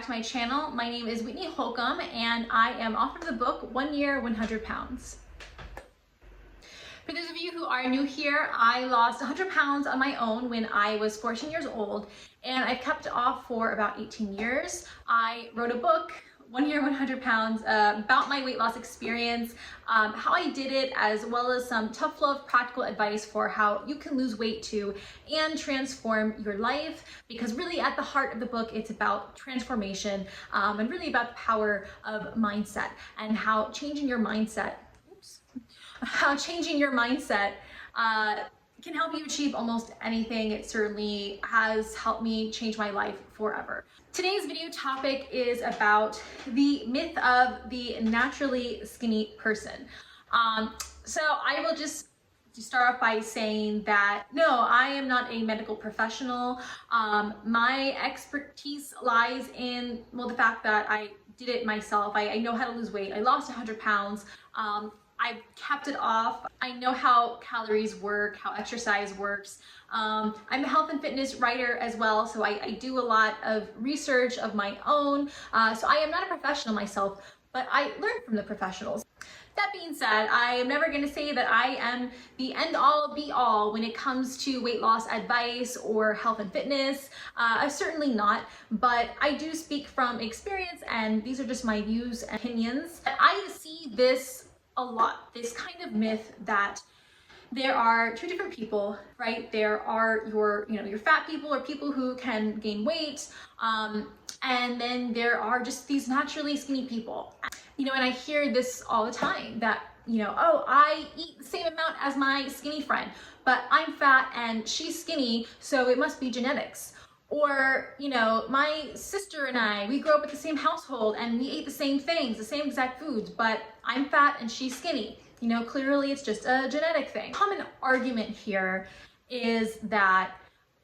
back to my channel. My name is Whitney Holcomb and I am author of the book 1 Year, 100 Pounds. For those of you who are new here, I lost 100 pounds on my own when I was 14 years old, and I've kept it off for about 18 years. I wrote a book, 1 Year, 100 Pounds, about my weight loss experience, how I did it, as well as some tough love practical advice for how you can lose weight too and transform your life, because really at the heart of the book, it's about transformation and really about the power of mindset and how changing your mindset, can help you achieve almost anything. It certainly has helped me change my life forever. Today's video topic is about the myth of the naturally skinny person. So I will just start off by saying that no, I am not a medical professional. My expertise lies in, well, the fact that I did it myself. I know how to lose weight. I lost 100 pounds. I've kept it off. I know how calories work, how exercise works. I'm a health and fitness writer as well, so I do a lot of research of my own. So I am not a professional myself, but I learn from the professionals. That being said, I am never going to say that I am the end-all be-all when it comes to weight loss advice or health and fitness. Certainly not, but I do speak from experience, and these are just my views and opinions. I see this a lot, this kind of myth that there are two different people, right? There are your fat people or people who can gain weight, and then there are just these naturally skinny people. And I hear this all the time that, oh, I eat the same amount as my skinny friend, but I'm fat and she's skinny, so it must be genetics. Or, my sister and I, we grew up in the same household and we ate the same things, the same exact foods, but I'm fat and she's skinny. Clearly it's just a genetic thing. Common argument here is that,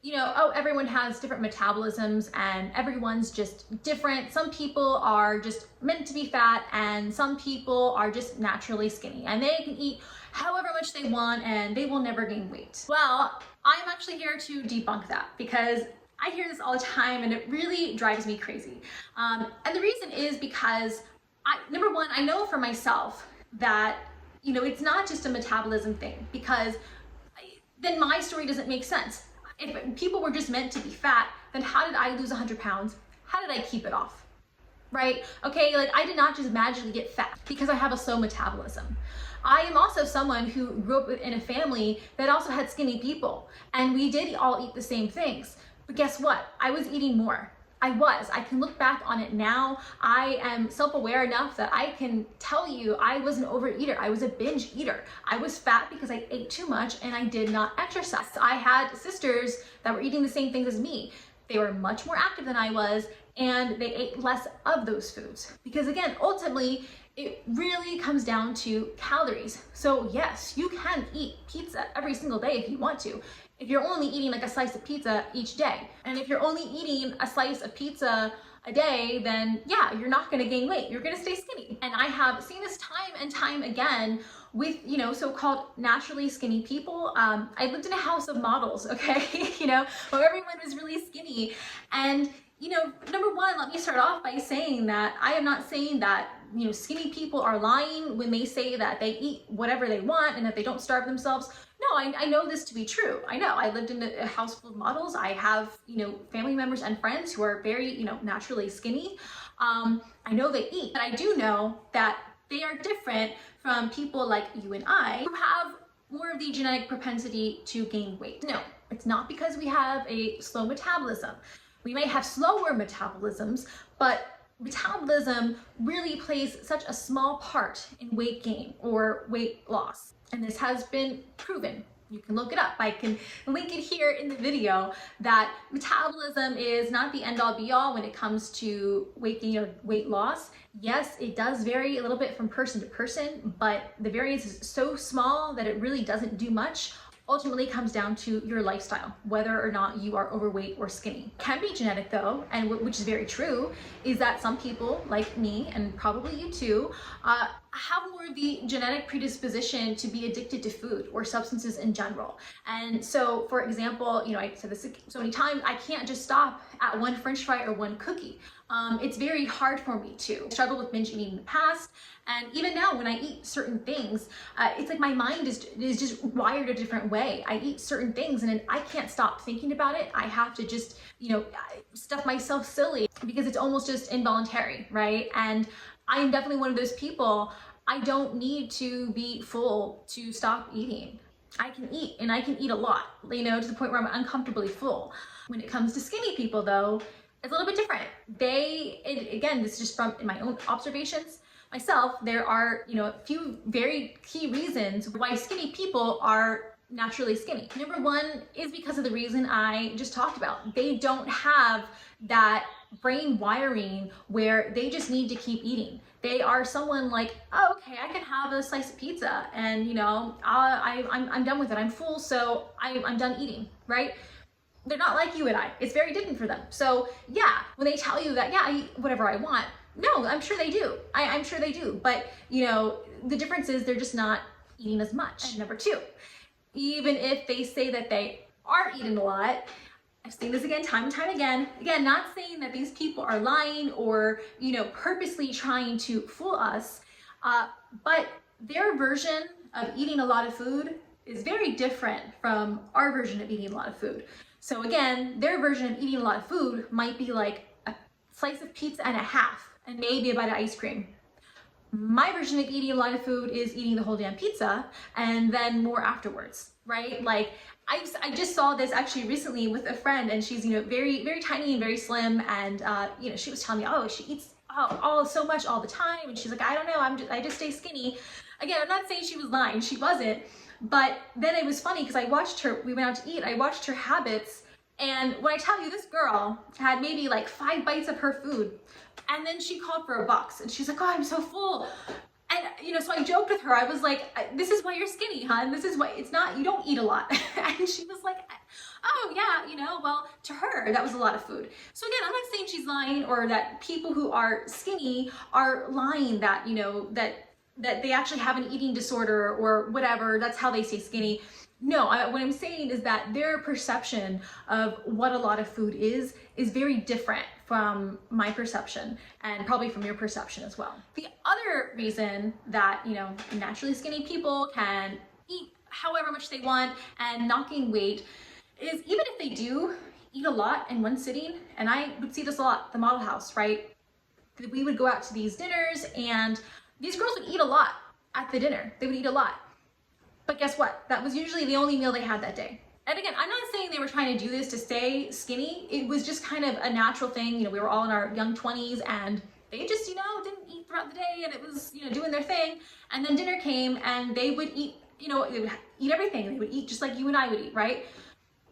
oh, everyone has different metabolisms and everyone's just different. Some people are just meant to be fat and some people are just naturally skinny and they can eat however much they want and they will never gain weight. Well, I'm actually here to debunk that because I hear this all the time and it really drives me crazy. And the reason is because number one, I know for myself that, it's not just a metabolism thing, because then my story doesn't make sense. If people were just meant to be fat, then how did I lose 100 pounds? How did I keep it off? Right? Okay, I did not just magically get fat because I have a slow metabolism. I am also someone who grew up in a family that also had skinny people, and we did all eat the same things. But guess what? I was eating more. I can look back on it now. I am self-aware enough that I can tell you I was an overeater. I was a binge eater. I was fat because I ate too much and I did not exercise. I had sisters that were eating the same things as me. They were much more active than I was, and they ate less of those foods. Because again, ultimately, it really comes down to calories. So yes, you can eat pizza every single day if you want to. If you're only eating a slice of pizza each day. And if you're only eating a slice of pizza a day, then yeah, you're not gonna gain weight. You're gonna stay skinny. And I have seen this time and time again with, so-called naturally skinny people. I lived in a house of models, okay? Where everyone was really skinny. And number one, let me start off by saying that I am not saying that skinny people are lying when they say that they eat whatever they want and that they don't starve themselves. No, I know this to be true. I know. I lived in a house full of models. I have, family members and friends who are very, naturally skinny. I know they eat, but I do know that they are different from people like you and I who have more of the genetic propensity to gain weight. No, it's not because we have a slow metabolism. We may have slower metabolisms, but metabolism really plays such a small part in weight gain or weight loss. And this has been proven. You can look it up. I can link it here in the video that metabolism is not the end all be all when it comes to weight gain or weight loss. Yes, it does vary a little bit from person to person, but the variance is so small that it really doesn't do much. Ultimately comes down to your lifestyle, whether or not you are overweight or skinny. Can be genetic though, and which is very true, is that some people like me, and probably you too, have more of the genetic predisposition to be addicted to food or substances in general. And so, for example, I said this so many times, I can't just stop at one French fry or one cookie. It's very hard for me to. I struggled with binge eating in the past, and even now when I eat certain things, it's like my mind is just wired a different way. I eat certain things and then I can't stop thinking about it. I have to just, stuff myself silly because it's almost just involuntary, right? And I'm definitely one of those people. I don't need to be full to stop eating. I can eat, and I can eat a lot, to the point where I'm uncomfortably full. When it comes to skinny people though, it's a little bit different. Again, this is just from my own observations myself, there are, a few very key reasons why skinny people are naturally skinny. Number one is because of the reason I just talked about. They don't have that brain wiring where they just need to keep eating. They are someone like, oh, okay, I can have a slice of pizza and, I'm done with it. I'm full, so I'm done eating, right? They're not like you and I. It's very different for them. So yeah, when they tell you that, yeah, I eat whatever I want, no, I'm sure they do. I'm sure they do. But, the difference is they're just not eating as much. And number two, even if they say that they are eating a lot, I've seen this again, time and time again. Again, not saying that these people are lying or, purposely trying to fool us, but their version of eating a lot of food is very different from our version of eating a lot of food. So again, their version of eating a lot of food might be like a slice of pizza and a half, and maybe a bite of ice cream. My version of eating a lot of food is eating the whole damn pizza and then more afterwards, right? Like I just saw this actually recently with a friend, and she's, very, very tiny and very slim. And, she was telling me, oh, she eats all so much all the time. And she's like, I don't know, I just stay skinny. Again, I'm not saying she was lying, she wasn't. But then it was funny because I watched her, we went out to eat, I watched her habits. And when I tell you, this girl had maybe like 5 bites of her food, and then she called for a box, and she's like, oh, I'm so full. And, so I joked with her. I was like, this is why you're skinny, hon. This is why you don't eat a lot. And she was like, oh yeah, well, to her, that was a lot of food. So again, I'm not saying she's lying or that people who are skinny are lying that, that they actually have an eating disorder or whatever. That's how they stay skinny. No, what I'm saying is that their perception of what a lot of food is very different from my perception, and probably from your perception as well. The other reason that, naturally skinny people can eat however much they want and not gain weight is, even if they do eat a lot in one sitting, and I would see this a lot, the model house, right? We would go out to these dinners and these girls would eat a lot at the dinner. They would eat a lot. But guess what? That was usually the only meal they had that day. And again, I'm not saying they were trying to do this to stay skinny. It was just kind of a natural thing. We were all in our young 20s and they just, didn't eat throughout the day, and it was, doing their thing. And then dinner came and they would eat, they would eat everything. They would eat just like you and I would eat, right?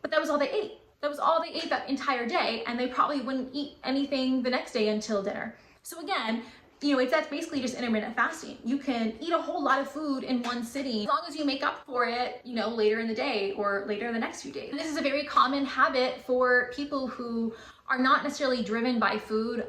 But that was all they ate. That was all they ate that entire day. And they probably wouldn't eat anything the next day until dinner. So again, that's basically just intermittent fasting. You can eat a whole lot of food in one sitting as long as you make up for it, later in the day or later in the next few days. And this is a very common habit for people who are not necessarily driven by food.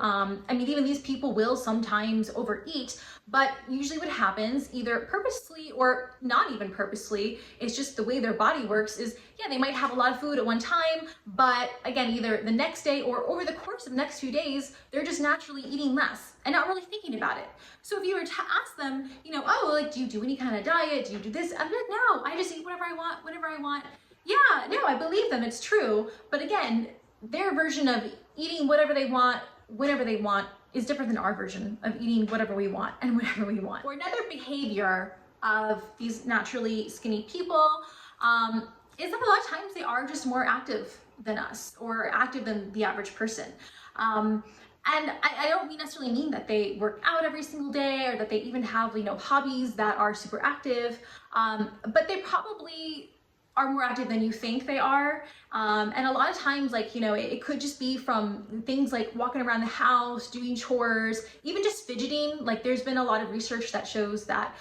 Even these people will sometimes overeat, but usually what happens, either purposely or not even purposely, it's just the way their body works is, yeah, they might have a lot of food at one time, but again, either the next day or over the course of the next few days, they're just naturally eating less and not really thinking about it. So if you were to ask them, do you do any kind of diet? Do you do this? I'm like, no, I just eat whatever I want, whenever I want. Yeah, no, I believe them, it's true. But again, their version of eating whatever they want, whenever they want, is different than our version of eating whatever we want and whenever we want. Or another behavior of these naturally skinny people is that a lot of times they are just more active than us, or active than the average person. And I don't necessarily mean that they work out every single day or that they even have, hobbies that are super active, but they probably are more active than you think they are. And a lot of times, it could just be from things like walking around the house, doing chores, even just fidgeting. Like there's been a lot of research that shows that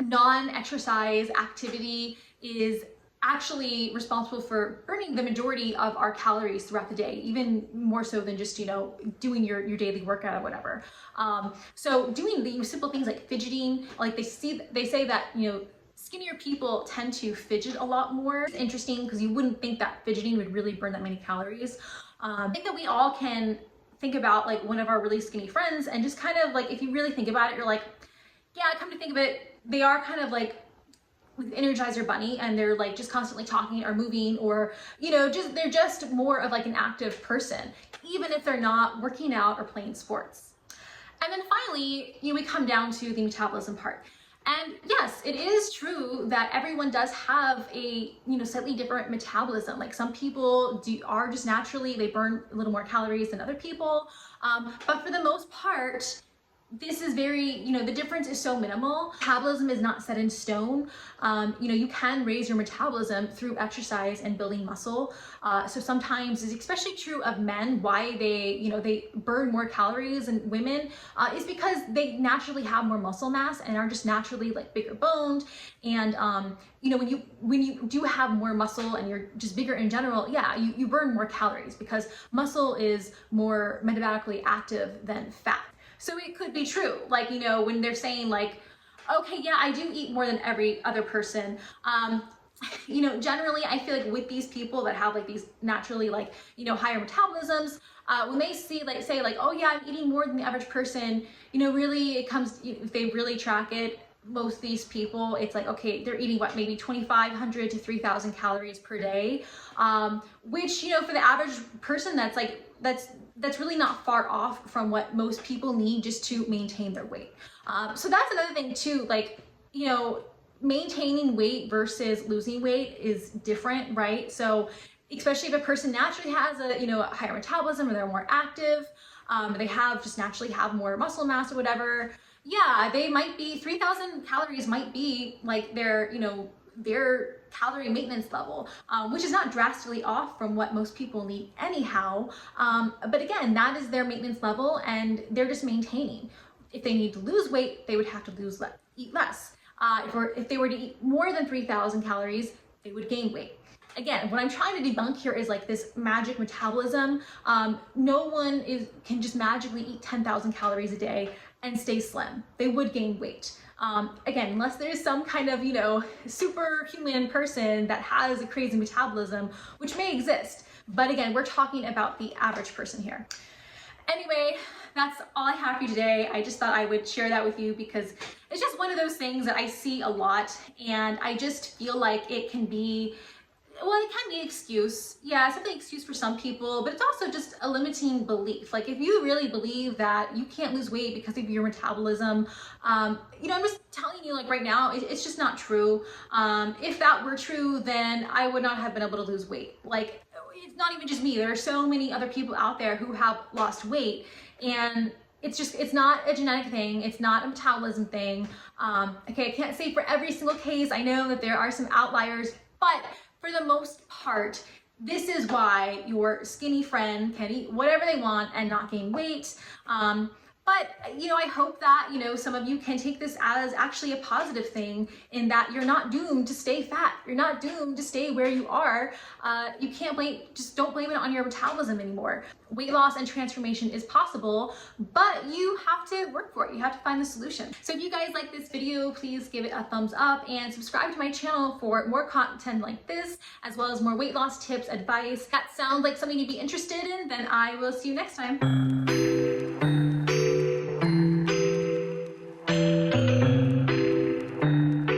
non-exercise activity is actually responsible for burning the majority of our calories throughout the day, even more so than just, doing your daily workout or whatever. So doing the simple things like fidgeting, like they say that, skinnier people tend to fidget a lot more. It's interesting because you wouldn't think that fidgeting would really burn that many calories. I think that we all can think about like one of our really skinny friends and just kind of like, if you really think about it, you're like, yeah, come to think of it, they are kind of like with Energizer Bunny, and they're like just constantly talking or moving, or they're just more of like an active person, even if they're not working out or playing sports. And then finally, we come down to the metabolism part. And yes, it is true that everyone does have a slightly different metabolism. Like some people are just naturally, they burn a little more calories than other people, but for the most part, this is very, the difference is so minimal. Metabolism is not set in stone. You can raise your metabolism through exercise and building muscle. So sometimes it's especially true of men, why they burn more calories than women is because they naturally have more muscle mass and are just naturally like bigger boned. And, when you do have more muscle and you're just bigger in general, yeah, you burn more calories because muscle is more metabolically active than fat. So it could be true, like, when they're saying like, okay, yeah, I do eat more than every other person. Generally, I feel like with these people that have like these naturally like, higher metabolisms, when they say like, oh yeah, I'm eating more than the average person, really it comes, if they really track it, most of these people, it's like, okay, they're eating what, maybe 2,500 to 3,000 calories per day, which, for the average person, that's really not far off from what most people need just to maintain their weight. So that's another thing too, like, maintaining weight versus losing weight is different, right? So especially if a person naturally has a higher metabolism, or they're more active, they just naturally have more muscle mass or whatever, yeah, they might be 3,000 calories might be like their calorie maintenance level, which is not drastically off from what most people need anyhow. But again, that is their maintenance level and they're just maintaining. If they need to lose weight, they would have to eat less. If they were to eat more than 3,000 calories, they would gain weight. Again, what I'm trying to debunk here is like this magic metabolism. No one can just magically eat 10,000 calories a day and stay slim. They would gain weight. Again, unless there's some kind of, superhuman person that has a crazy metabolism, which may exist. But again, we're talking about the average person here. Anyway, that's all I have for you today. I just thought I would share that with you because it's just one of those things that I see a lot, and I just feel like it can be an excuse. Yeah, it's an excuse for some people, but it's also just a limiting belief. Like if you really believe that you can't lose weight because of your metabolism, I'm just telling you like right now, it's just not true. If that were true, then I would not have been able to lose weight. Like it's not even just me. There are so many other people out there who have lost weight, and it's not a genetic thing. It's not a metabolism thing. Okay, I can't say for every single case. I know that there are some outliers, but for the most part, this is why your skinny friend can eat whatever they want and not gain weight. But, I hope that, some of you can take this as actually a positive thing, in that you're not doomed to stay fat. You're not doomed to stay where you are. You can't just don't blame it on your metabolism anymore. Weight loss and transformation is possible, but you have to work for it. You have to find the solution. So if you guys like this video, please give it a thumbs up and subscribe to my channel for more content like this, as well as more weight loss tips, advice. That sounds like something you'd be interested in, then I will see you next time.